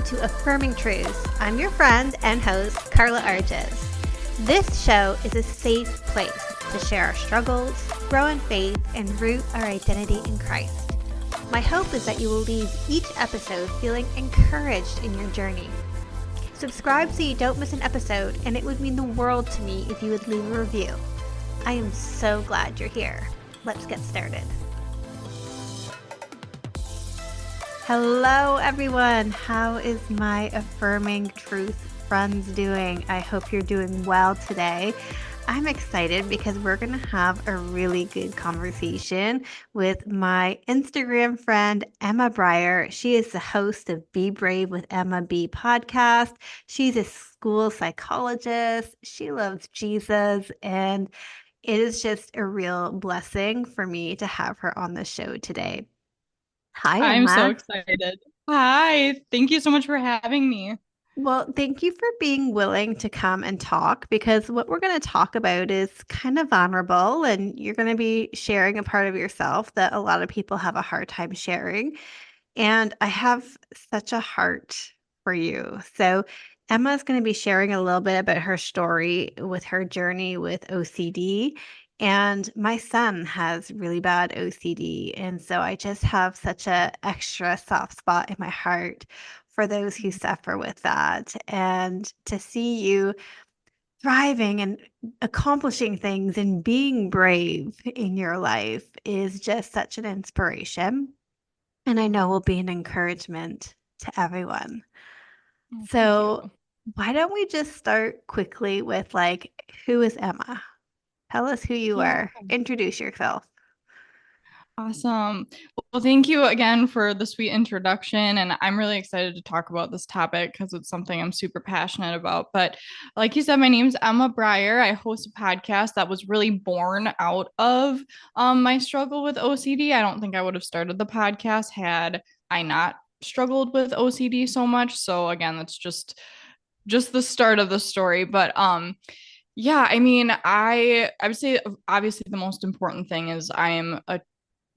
to Affirming Truths. I'm your friend and host, Carla Arges. This show is a safe place to share our struggles, grow in faith, and root our identity in Christ. My hope is that you will leave each episode feeling encouraged in your journey. Subscribe so you don't miss an episode, and it would mean the world to me if you would leave a review. I am so glad you're here. Let's get started. Hello, everyone. How is my Affirming Truth friends doing? I hope you're doing well today. I'm excited because we're going to have a really good conversation with my Instagram friend, Emma Breuer. She is the host of Be Brave with Emma B podcast. She's a school psychologist. She loves Jesus, and it is just a real blessing for me to have her on the show today. Hi, I'm so Emma. excited. Hi, thank you so much for having me. Well, thank you for being willing to come and talk, because what we're going to talk about is kind of vulnerable, and you're going to be sharing a part of yourself that a lot of people have a hard time sharing. And I have such a heart for you. So, Emma is going to be sharing a little bit about her story with her journey with OCD. And my son has really bad OCD. And so I just have such a extra soft spot in my heart for those who suffer with that. And to see you thriving and accomplishing things and being brave in your life is just such an inspiration. And I know will be an encouragement to everyone. Oh, thank So you. why don't we just start quickly with who is Emma? Tell us who you Yeah. are. Introduce yourself. Awesome. Well, thank you again for the sweet introduction. And I'm really excited to talk about this topic because it's something I'm super passionate about. But like you said, my name's Emma Breuer. I host a podcast that was really born out of my struggle with OCD. I don't think I would have started the podcast had I not struggled with OCD so much. So again, that's just the start of the story. But yeah, I mean, I would say obviously the most important thing is I am a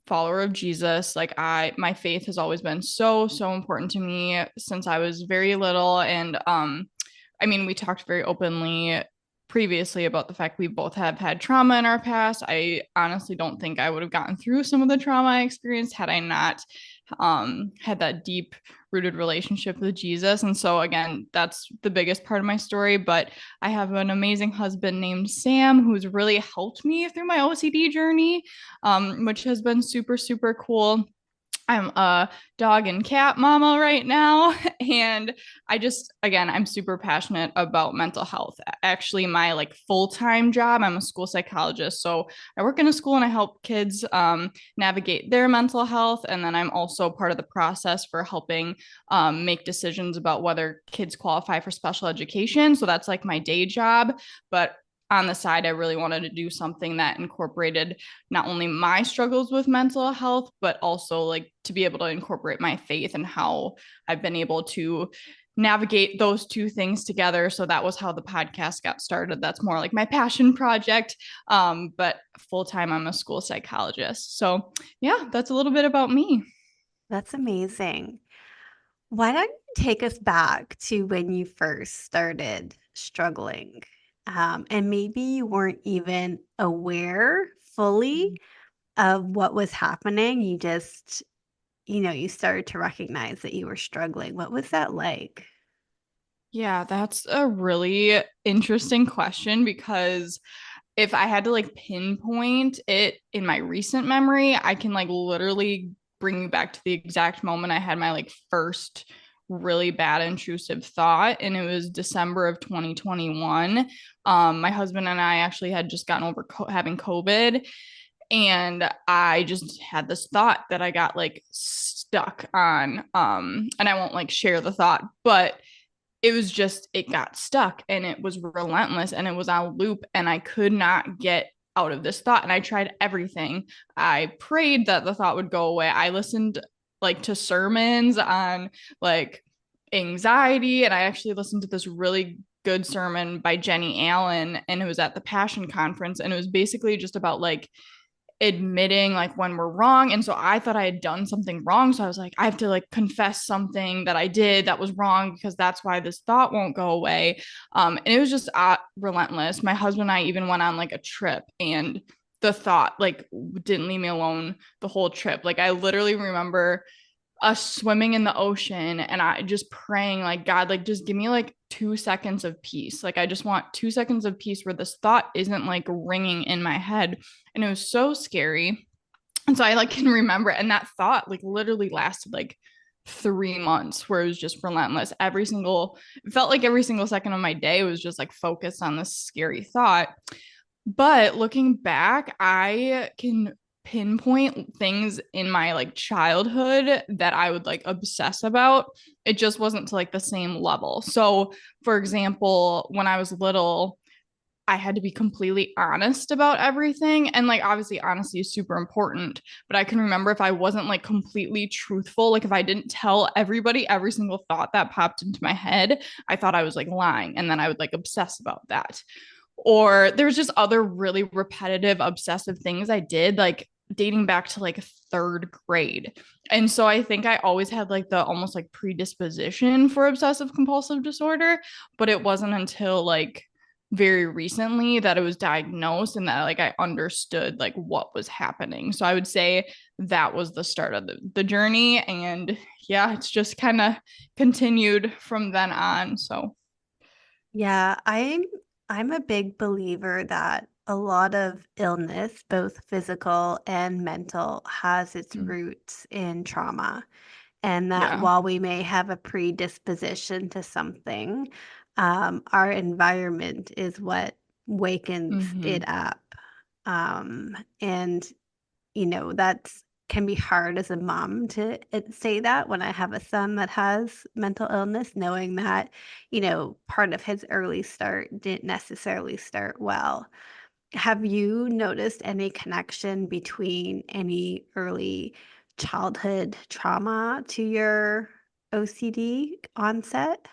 follower of Jesus. Like my faith has always been so important to me since I was very little. And I mean, we talked very openly previously about the fact we both have had trauma in our past. I honestly don't think I would have gotten through some of the trauma I experienced had I not had that deep rooted relationship with Jesus. And so again, that's the biggest part of my story. But I have an amazing husband named Sam who's really helped me through my OCD journey, which has been super cool. I'm a dog and cat mama right now. And again, I'm super passionate about mental health. Actually, my full-time job, I'm a school psychologist. So I work in a school and I help kids navigate their mental health. And then I'm also part of the process for helping make decisions about whether kids qualify for special education. So that's like my day job. But on the side, I really wanted to do something that incorporated not only my struggles with mental health, but also to be able to incorporate my faith and how I've been able to navigate those two things together. So that was how the podcast got started. That's more like my passion project. But full time, I'm a school psychologist. So yeah, that's a little bit about me. That's amazing. Why don't you take us back to when you first started struggling? And maybe you weren't even aware fully of what was happening. You just, you started to recognize that you were struggling. What was that like? Yeah, that's a really interesting question because if I had to pinpoint it in my recent memory, I can literally bring you back to the exact moment I had my first really bad intrusive thought, and it was December of 2021. My husband and I actually had just gotten over having COVID, and I just had this thought that I got stuck on, and I won't share the thought, but it got stuck and it was relentless and it was on loop and I could not get out of this thought. And I tried everything. I prayed that the thought would go away. I listened to sermons on anxiety, and I actually listened to this really good sermon by Jenny Allen, and it was at the Passion Conference, and it was basically just about admitting like when we're wrong. And so I thought I had done something wrong. So I was like, I have to like confess something that I did that was wrong because that's why this thought won't go away. And it was just relentless. My husband and I even went on like a trip, and the thought like didn't leave me alone the whole trip. Like I literally remember us swimming in the ocean and I just praying like, God, like just give me like 2 seconds of peace. Like I just want 2 seconds of peace where this thought isn't like ringing in my head. And it was so scary. And so I like can remember, and that thought like literally lasted like 3 months where it was just relentless. It felt like every single second of my day was just like focused on this scary thought. But looking back, I can pinpoint things in my like childhood that I would like obsess about. It just wasn't to like the same level. So, for example, when I was little, I had to be completely honest about everything. And like, obviously, honesty is super important. But I can remember if I wasn't like completely truthful, like if I didn't tell everybody every single thought that popped into my head, I thought I was like lying. And then I would like obsess about that. Or there's just other really repetitive, obsessive things I did, like dating back to like third grade. And so I think I always had like the almost like predisposition for obsessive compulsive disorder, but it wasn't until like very recently that it was diagnosed and that like I understood like what was happening. So I would say that was the start of the journey. And yeah, it's just kind of continued from then on. So Yeah, I'm a big believer that a lot of illness, both physical and mental, has its roots in trauma. And that yeah. while we may have a predisposition to something, our environment is what wakens Mm-hmm. it up. And that's can be hard as a mom to say that when I have a son that has mental illness, knowing that, part of his early start didn't necessarily start well. Have you noticed any connection between any early childhood trauma to your OCD onset?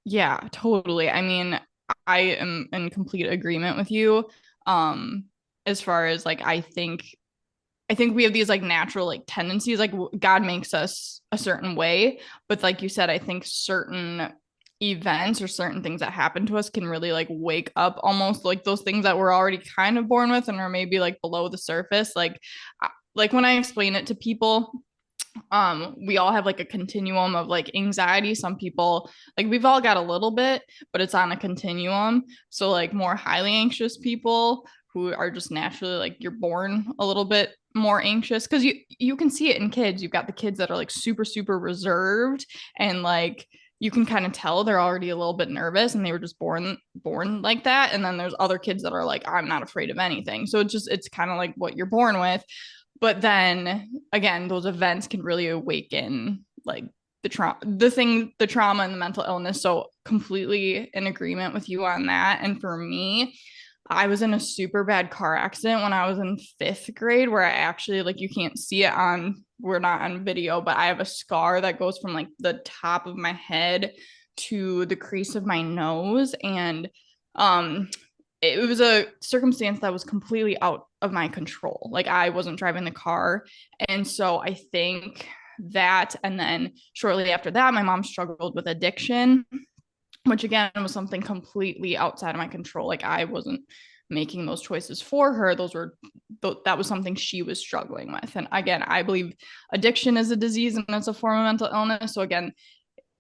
Yeah, totally. I mean, I am in complete agreement with you. Um, as far as like I think we have these like natural like tendencies, like God makes us a certain way, but like you said, I think certain events or certain things that happen to us can really like wake up almost like those things that we're already kind of born with and are maybe like below the surface. Like when I explain it to people, we all have like a continuum of like anxiety. Some people like we've all got a little bit, but it's on a continuum. So like more highly anxious people who are just naturally like you're born a little bit more anxious because you can see it in kids. You've got the kids that are like super reserved, and like you can kind of tell they're already a little bit nervous and they were just born like that. And then there's other kids that are like I'm not afraid of anything. So it's kind of like what you're born with. But then again, those events can really awaken like the trauma and the mental illness. So completely in agreement with you on that. And for me, I was in a super bad car accident when I was in fifth grade where I actually like you can't see it on we're not on video, but I have a scar that goes from like the top of my head to the crease of my nose. And um it was a circumstance that was completely out of my control. Like I wasn't driving the car. And so I think that, and then shortly after that, my mom struggled with addiction, which again was something completely outside of my control. Like I wasn't making those choices for her. That was something she was struggling with. And again, I believe addiction is a disease and it's a form of mental illness. So again,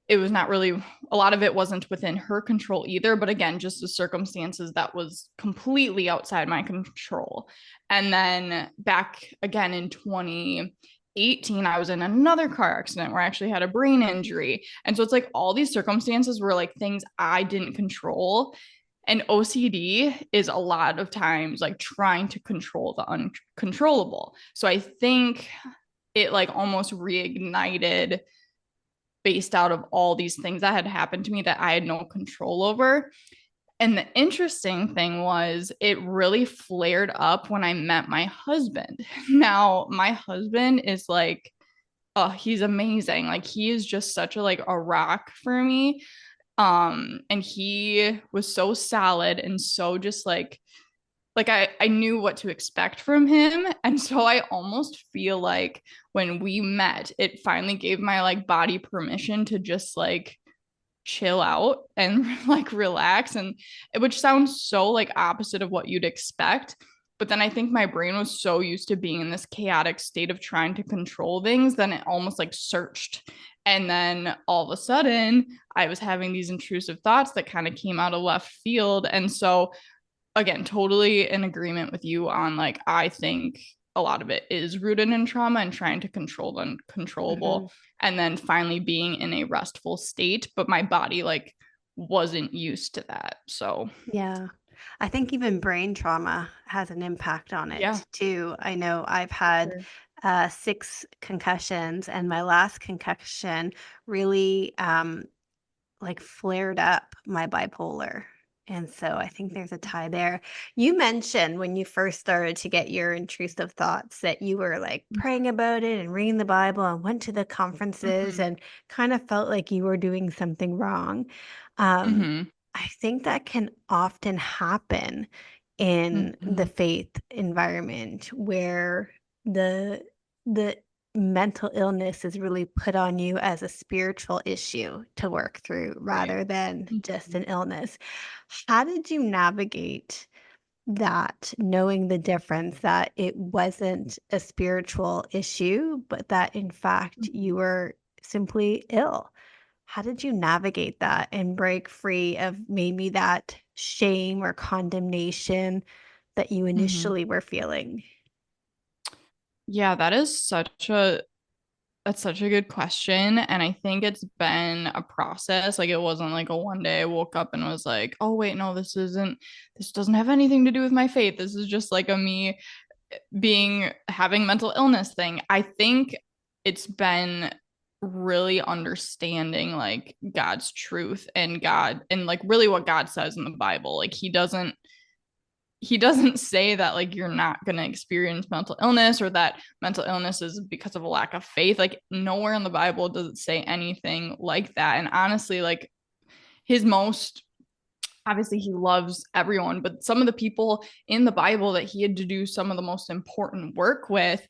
it was not really a lot of it wasn't within her control either, but again just the circumstances that was completely outside my control. And then back again in 2018 I was in another car accident where I actually had a brain injury, and so it's like all these circumstances were like things I didn't control. And OCD is a lot of times like trying to control the uncontrollable. So I think it like almost reignited based out of all these things that had happened to me that I had no control over. And the interesting thing was it really flared up when I met my husband. Now, my husband is like, oh, he's amazing. Like he is just such a like a rock for me. And he was so solid and so just like like I knew what to expect from him. And so I almost feel like when we met, it finally gave my like body permission to just like chill out and like relax, and which sounds so like opposite of what you'd expect. But then I think my brain was so used to being in this chaotic state of trying to control things, then it almost like searched. And then all of a sudden, I was having these intrusive thoughts that kind of came out of left field. And so again, totally in agreement with you on like, I think a lot of it is rooted in trauma and trying to control the Mhm. uncontrollable, and then finally being in a restful state. But my body like wasn't used to that. So Yeah. I think even brain trauma has an impact on yeah, it too. I know I've for had sure. 6 concussions, and my last concussion really like flared up my bipolar. And so I think there's a tie there. You mentioned when you first started to get your intrusive thoughts that you were like praying about it and reading the Bible and went to the conferences Mm-hmm. and kind of felt like you were doing something wrong. Um, Mm-hmm. I think that can often happen in the Mm-hmm. faith environment where the the mental illness is really put on you as a spiritual issue to work through Right. rather than just Mm-hmm. an illness. How did you navigate that, knowing the difference that it wasn't a spiritual issue, but that in fact you were simply ill? How did you navigate that and break free of maybe that shame or condemnation that you Mm-hmm. initially were feeling? Yeah, that's such a good question. And I think it's been a process. Like it wasn't like a one day I woke up and was like, oh wait, no, this doesn't have anything to do with my faith. This is just like a me being having mental illness thing. I think it's been really understanding like God's truth and God and like really what God says in the Bible. Like he doesn't say that like you're not going to experience mental illness or that mental illness is because of a lack of faith. Like nowhere in the Bible does it say anything like that. And honestly, like his most obviously he loves everyone, but some of the people in the Bible that he had to do some of the most important work with,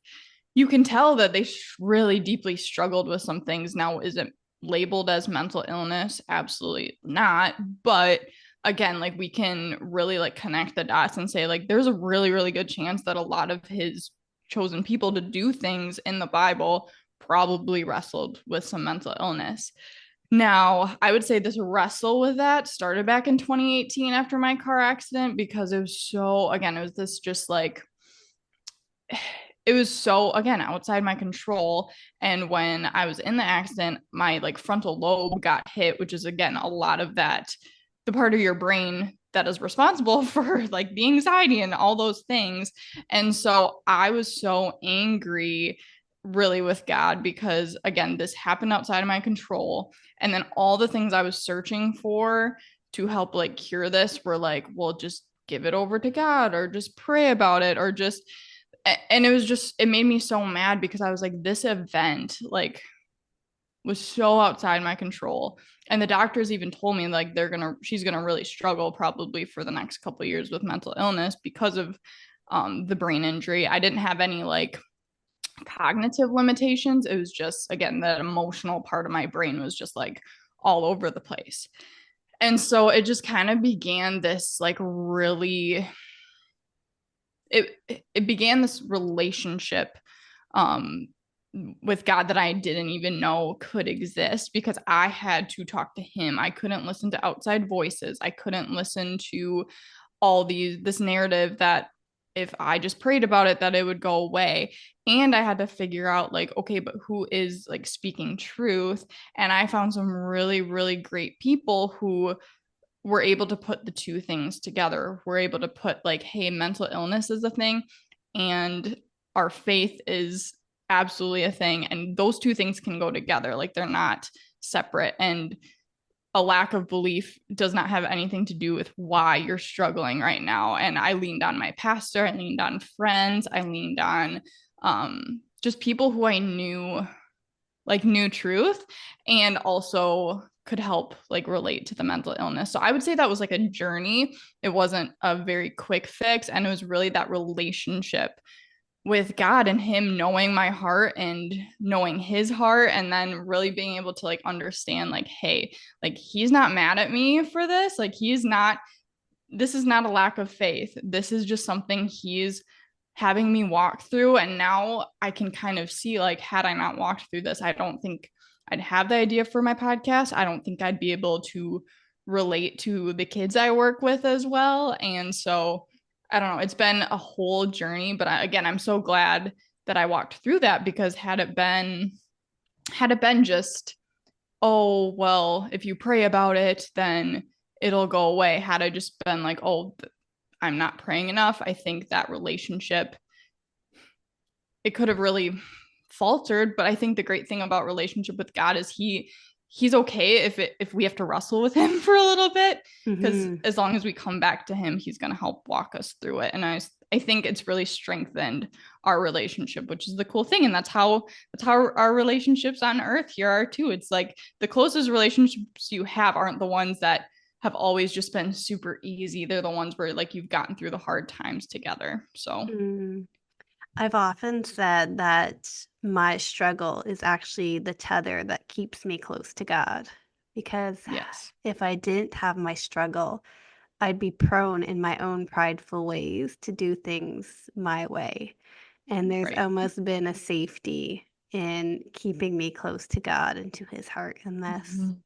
you can tell that they really deeply struggled with some things. Now, is it labeled as mental illness? Absolutely not. But again, like we can really like connect the dots and say like there's a really, really good chance that a lot of his chosen people to do things in the Bible probably wrestled with some mental illness. Now, I would say this wrestle with that started back in 2018 after my car accident because it was so, again, it was this just like, it was so, again, outside my control. And when I was in the accident, my like frontal lobe got hit, which is, again, a lot of that, the part of your brain that is responsible for like the anxiety and all those things. And so I was so angry really with God because again this happened outside of my control, and then all the things I was searching for to help like cure this were like, well, just give it over to God or just pray about it or just, and it was just, it made me so mad because I was like, this event like was so outside my control. And the doctors even told me like she's gonna really struggle probably for the next couple of years with mental illness because of the brain injury. I didn't have any like cognitive limitations. It was just, again, that emotional part of my brain was just like all over the place. And so it just kind of began this like really, it began this relationship um with God that I didn't even know could exist because I had to talk to him. I couldn't listen to outside voices. I couldn't listen to all this narrative that if I just prayed about it that it would go away. And I had to figure out like, okay, but who is like speaking truth? And I found some really, really great people who were able to put the two things together. We're able to put like, hey, mental illness is a thing and our faith is absolutely a thing. And those two things can go together. Like they're not separate. And a lack of belief does not have anything to do with why you're struggling right now. And I leaned on my pastor, I leaned on friends, I leaned on just people who I knew like knew truth, and also could help like relate to the mental illness. So I would say that was like a journey. It wasn't a very quick fix. And it was really that relationship with God and him knowing my heart and knowing his heart, and then really being able to like understand like, hey, like he's not mad at me for this. Like he's not, this is not a lack of faith. This is just something he's having me walk through. And now I can kind of see like, had I not walked through this, I don't think I'd have the idea for my podcast. I don't think I'd be able to relate to the kids I work with as well. And so I don't know, it's been a whole journey, but again, I'm so glad that I walked through that, because had it been just, oh, well, if you pray about it, then it'll go away. Had I just been like, oh, I'm not praying enough, I think that relationship, it could have really faltered. But I think the great thing about relationship with God is he's okay if we have to wrestle with him for a little bit, because Hmm. as long as we come back to him, he's going to help walk us through it. And I think it's really strengthened our relationship, which is the cool thing. And that's how our relationships on earth here are too. It's like the closest relationships you have aren't the ones that have always just been super easy. They're the ones where like you've gotten through the hard times together. So Mm. I've often said that my struggle is actually the tether that keeps me close to God. Because yes. if I didn't have my struggle, I'd be prone in my own prideful ways to do things my way. And there's Right. almost been a safety in keeping me close to God and to his heart in this. Mhm.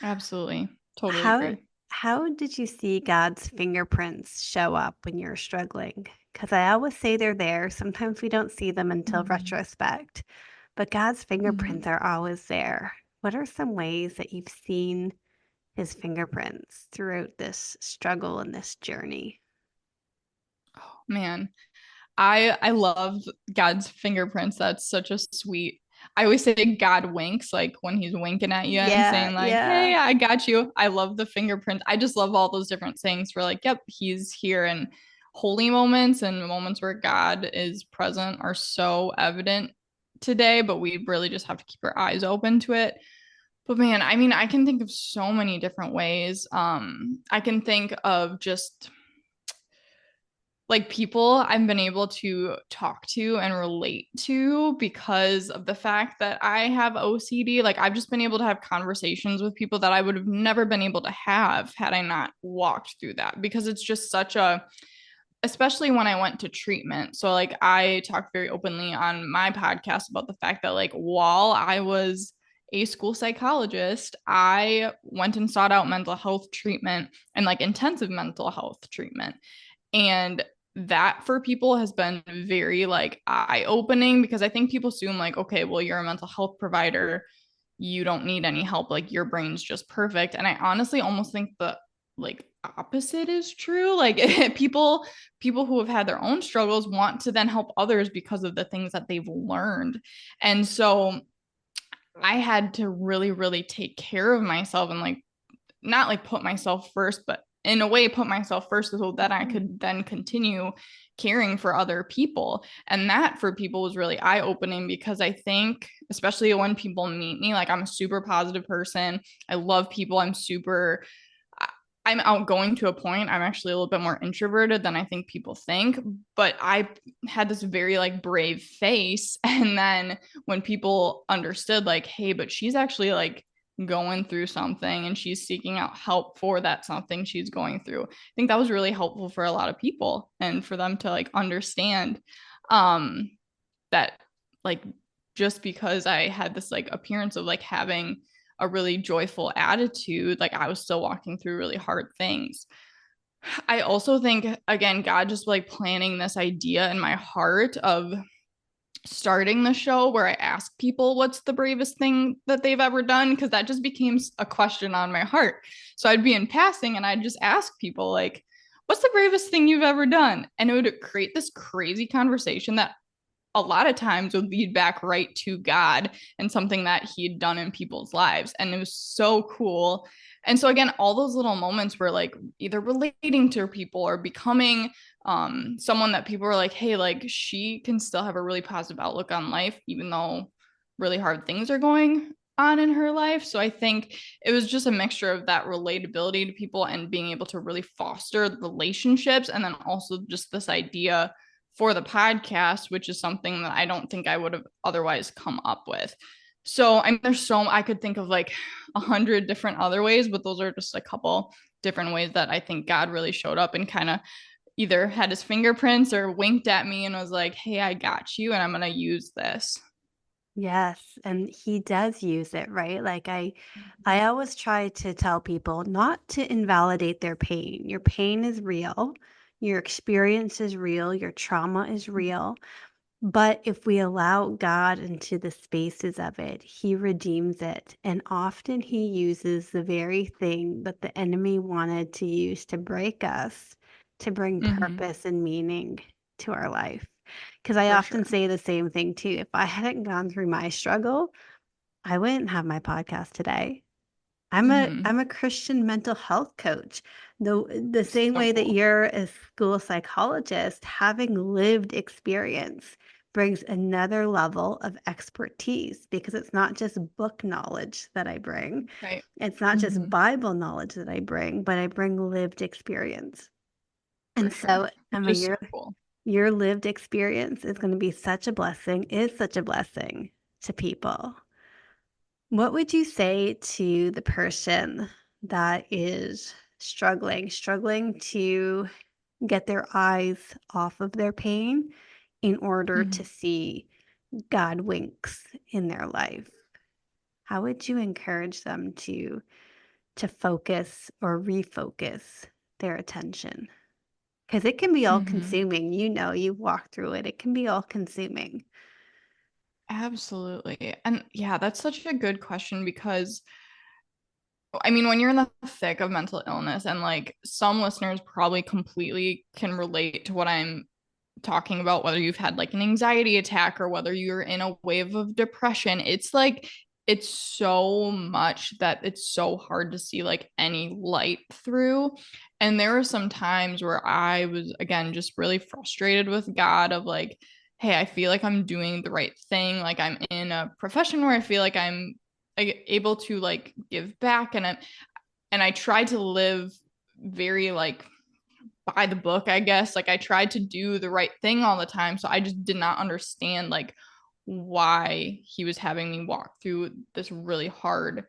Absolutely. Totally How agree. how did you see God's fingerprints show up when you're struggling? Because I always say they're there. Sometimes we don't see them until Mhm. retrospect, but God's Mhm. fingerprints are always there. What are some ways that you've seen his fingerprints throughout this struggle and this journey? Oh, man. I love God's fingerprints. That's such a sweet. I always say God winks, like when he's winking at you and Yeah, saying like, yeah. "Hey, I got you." I love the fingerprints. I just love all those different things for like, yep, he's here. And holy moments and moments where God is present are so evident today, but we really just have to keep our eyes open to it. But man, I mean, I can think of so many different ways. I can think of just like people I've been able to talk to and relate to because of the fact that I have OCD. Like I've just been able to have conversations with people that I would have never been able to have had I not walked through that, because it's just such a, especially when I went to treatment. So like I talked very openly on my podcast about the fact that like while I was a school psychologist, I went and sought out mental health treatment and like intensive mental health treatment. And that for people has been very like eye opening, because I think people assume like, okay, well, you're a mental health provider, you don't need any help, like your brain's just perfect. And I honestly almost think the like opposite is true. Like people who have had their own struggles want to then help others because of the things that they've learned. And so I had to really really take care of myself and like not like put myself first, but in a way put myself first so that I Mhm. could then continue caring for other people. And that for people was really eye opening, because I think, especially when people meet me, like I'm a super positive person. I love people. I'm outgoing to a point. I'm actually a little bit more introverted than I think people think, but I had this very like brave face. And then when people understood, like, hey, but she's actually like going through something and she's seeking out help for that something she's going through, I think that was really helpful for a lot of people, and for them to like understand um that like just because I had this like appearance of like having a really joyful attitude, like I was still walking through really hard things. I also think again, God just like planting this idea in my heart of starting the show where I ask people what's the bravest thing that they've ever done, because that just became a question on my heart. So I'd be in passing and I'd just ask people like, what's the bravest thing you've ever done? And it would create this crazy conversation that a lot of times would lead back right to God and something that he had done in people's lives. And it was so cool. And so again, all those little moments were like either relating to people or becoming someone that people were like, hey, like she can still have a really positive outlook on life, even though really hard things are going on in her life. So I think it was just a mixture of that relatability to people and being able to really foster relationships. And then also just this idea for the podcast, which is something that I don't think I would have otherwise come up with. So I mean, there's so I could think of like 100 different other ways, but those are just a couple different ways that I think God really showed up and kind of either had his fingerprints or winked at me and was like, hey, I got you and I'm going to use this. Yes, and he does use it, right? Like I always try to tell people not to invalidate their pain. Your pain is real. Your experience is real. Your trauma is real. But if we allow God into the spaces of it, he redeems it. And often he uses the very thing that the enemy wanted to use to break us, to bring Mm-hmm. purpose and meaning to our life. Because I For often sure. say the same thing too. If I hadn't gone through my struggle, I wouldn't have my podcast today. Mm-hmm. I'm a Christian mental health coach. The same So way that cool. you're a school psychologist, having lived experience brings another level of expertise because it's not just book knowledge that I bring. Right. It's not just Mm-hmm. Bible knowledge that I bring, but I bring lived experience. For And sure. so, Which Emma, is so cool. your lived experience is going to be such a blessing, is such a blessing to people. What would you say to the person that is struggling to get their eyes off of their pain in order Mm-hmm. to see God winks in their life? How would you encourage them to focus or refocus their attention? Because it can be all Mm-hmm. consuming. You know, you've walked through it. It can be all consuming. Absolutely. And yeah, that's such a good question because I mean, when you're in the thick of mental illness, and like some listeners probably completely can relate to what I'm talking about, whether you've had like an anxiety attack or whether you're in a wave of depression, it's like it's so much that it's so hard to see like any light through. And there were some times where I was again just really frustrated with God of like, hey, I feel like I'm doing the right thing. Like I'm in a profession where I feel like I'm able to like give back and I tried to live very like by the book, I guess. Like I tried to do the right thing all the time. So I just did not understand like why he was having me walk through this really hard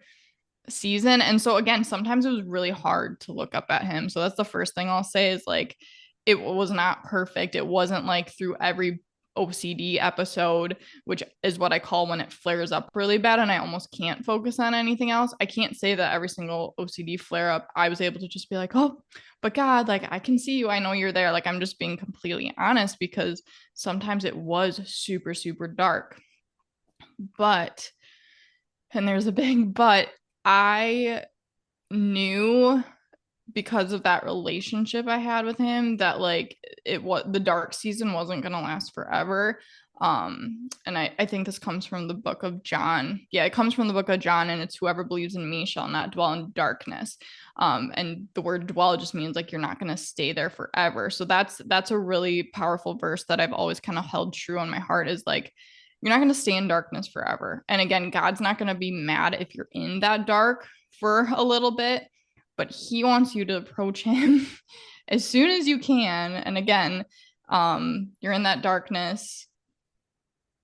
season. And so again, sometimes it was really hard to look up at him. So that's the first thing I'll say is like it was not perfect. It wasn't like through every OCD episode, which is what I call when it flares up really bad and I almost can't focus on anything else. I can't say that every single OCD flare up, I was able to just be like, oh, but God, like I can see you. I know you're there. Like I'm just being completely honest because sometimes it was super, super dark. But, and there's a big but, I knew because of that relationship I had with him that like it was the dark season wasn't gonna last forever. And I think this comes from the book of John. Yeah, it comes from the book of John, and it's whoever believes in me shall not dwell in darkness. And the word dwell just means like you're not gonna stay there forever. So that's a really powerful verse that I've always kind of held true on my heart is like you're not going to stay in darkness forever. And again, God's not going to be mad if you're in that dark for a little bit, but he wants you to approach him as soon as you can. And again, you're in that darkness,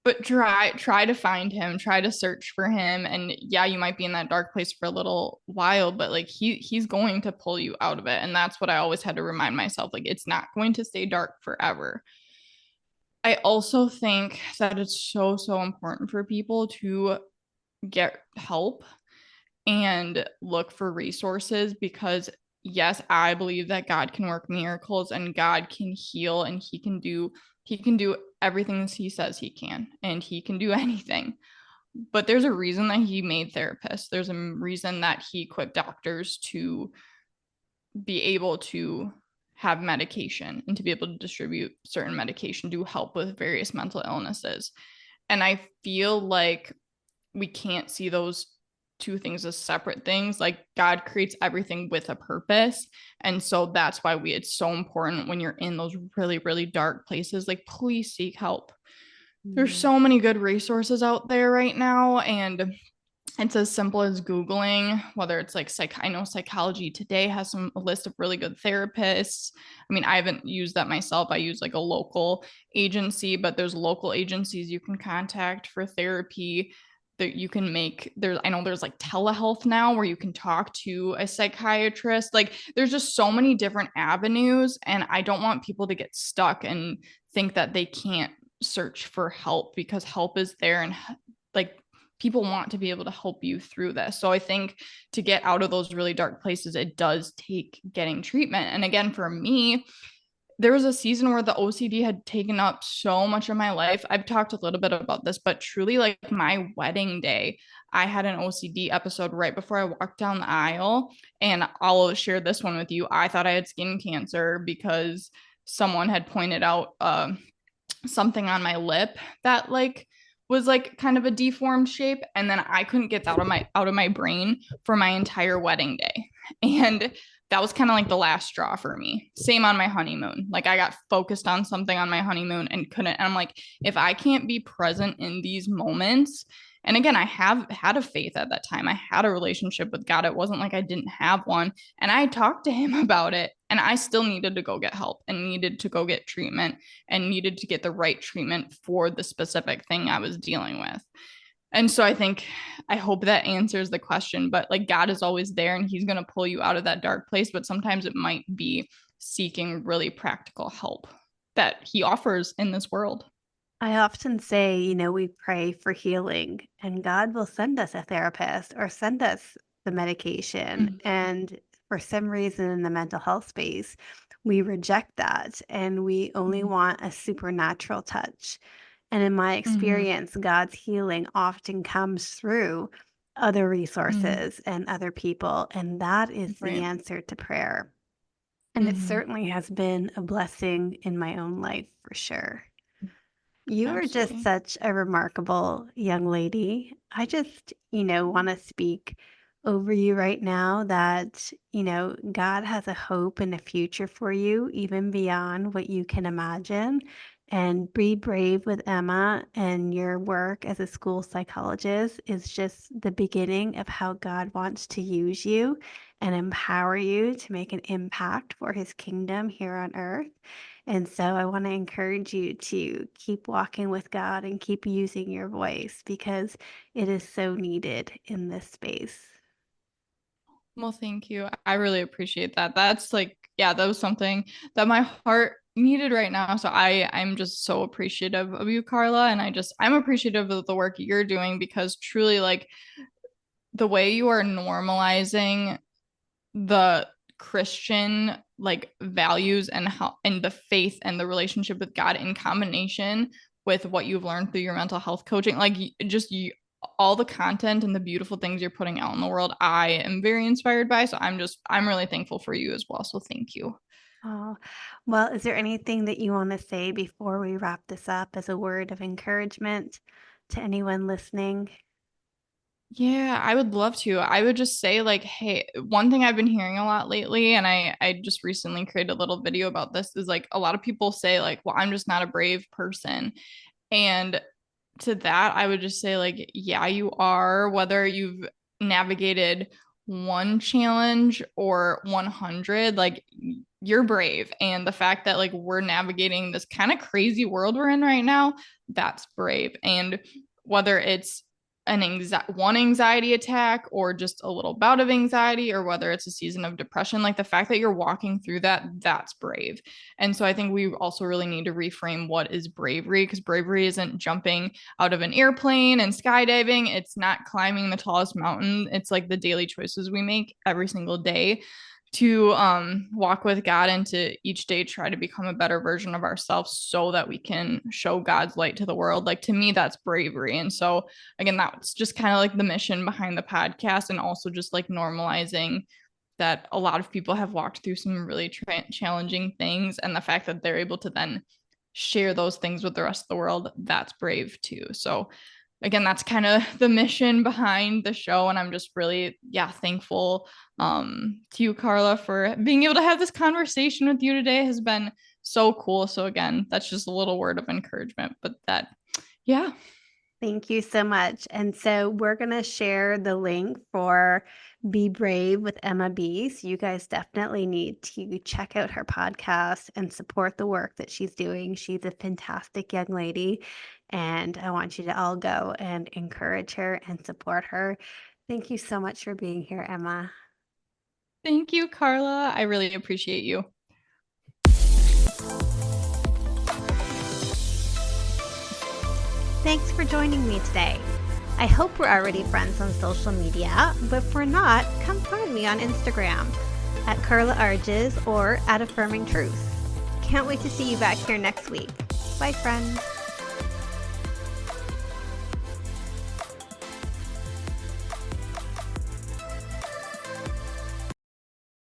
but try to find him, try to search for him. And yeah, you might be in that dark place for a little while, but like he's going to pull you out of it. And that's what I always had to remind myself. Like it's not going to stay dark forever. I also think that it's so, so important for people to get help and look for resources because yes, I believe that God can work miracles and God can heal and he can do everything he says he can and he can do anything. But there's a reason that he made therapists. There's a reason that he equipped doctors to be able to have medication and to be able to distribute certain medication to help with various mental illnesses. And I feel like we can't see those two things as separate things. Like God creates everything with a purpose. And so that's why it's so important when you're in those really, really dark places. Like, please seek help. There's Mm. so many good resources out there right now. And It's as simple as Googling, whether it's like I know Psychology Today has a list of really good therapists. I mean, I haven't used that myself. I use like a local agency, but there's local agencies you can contact for therapy that you can make. I know there's like telehealth now where you can talk to a psychiatrist. Like there's just so many different avenues. And I don't want people to get stuck and think that they can't search for help, because help is there, and like people want to be able to help you through this. So I think to get out of those really dark places, it does take getting treatment. And again, for me, there was a season where the OCD had taken up so much of my life. I've talked a little bit about this, but truly, like my wedding day, I had an OCD episode right before I walked down the aisle. And I'll share this one with you. I thought I had skin cancer because someone had pointed out something on my lip that like was like kind of a deformed shape, and then I couldn't get that out of my brain for my entire wedding day. And that was kind of like the last straw for me. Same on my honeymoon. Like I got focused on something on my honeymoon and couldn't. And I'm like, if I can't be present in these moments, and again, I have had a faith at that time. I had a relationship with God. It wasn't like I didn't have one. And I talked to him about it. And I still needed to go get help and needed to go get treatment and needed to get the right treatment for the specific thing I was dealing with. And so I hope that answers the question, but like God is always there and he's going to pull you out of that dark place. But sometimes it might be seeking really practical help that he offers in this world. I often say, we pray for healing and God will send us a therapist or send us the medication. Mm-hmm. And for some reason in the mental health space, we reject that and we only want a supernatural touch. And in my Mm-hmm. experience, God's healing often comes through other Mm-hmm. resources and other people. And that is the Right. answer to prayer. And it Mm-hmm. certainly has been a blessing in my own life for sure. You are just Absolutely. such a remarkable young lady. I just, want to speak over you right now that, God has a hope and a future for you, even beyond what you can imagine. And be brave with Emma, and your work as a school psychologist is just the beginning of how God wants to use you and empower you to make an impact for his kingdom here on earth. And so I want to encourage you to keep walking with God and keep using your voice because it is so needed in this space. Well, thank you. I really appreciate that. That's like, yeah, that was something that my heart needed right now. So I'm just so appreciative of you, Carla. And I'm appreciative of the work you're doing, because truly like the way you are normalizing the Christian like values and how and the faith and the relationship with God in combination with what you've learned through your mental health coaching, like just all the content and the beautiful things you're putting out in the world, I am very inspired by. So I'm really thankful for you as well. So thank you. Oh, well, is there anything that you want to say before we wrap this up as a word of encouragement to anyone listening? Yeah, I would love to. I would just say like, hey, one thing I've been hearing a lot lately, and I just recently created a little video about this, is like a lot of people say like, well, I'm just not a brave person. And to that, I would just say, like, yeah, you are, whether you've navigated one challenge or 100, like, you're brave. And the fact that, like, we're navigating this kind of crazy world we're in right now, that's brave. And whether it's one anxiety attack or just a little bout of anxiety, or whether it's a season of depression, like the fact that you're walking through that, that's brave. And so I think we also really need to reframe what is bravery, because bravery isn't jumping out of an airplane and skydiving. It's not climbing the tallest mountain. It's like the daily choices we make every single day to walk with God and to each day try to become a better version of ourselves so that we can show God's light to the world. Like to me, that's bravery. And so again, that's just kind of like the mission behind the podcast, and also just like normalizing that a lot of people have walked through some really challenging things, and the fact that they're able to then share those things with the rest of the world, that's brave too. So again, that's kind of the mission behind the show, and I'm just really, yeah, thankful to you, Carla, for being able to have this conversation with you today. Has been so cool. So again, that's just a little word of encouragement, but that, yeah. Thank you so much. And so we're going to share the link for Be Brave with Emma B. So you guys definitely need to check out her podcast and support the work that she's doing. She's a fantastic young lady. And I want you to all go and encourage her and support her. Thank you so much for being here, Emma. Thank you, Carla. I really appreciate you. Thanks for joining me today. I hope we're already friends on social media, but if we're not, come find me on Instagram at Carla Arges or at Affirming Truth. Can't wait to see you back here next week. Bye, friends.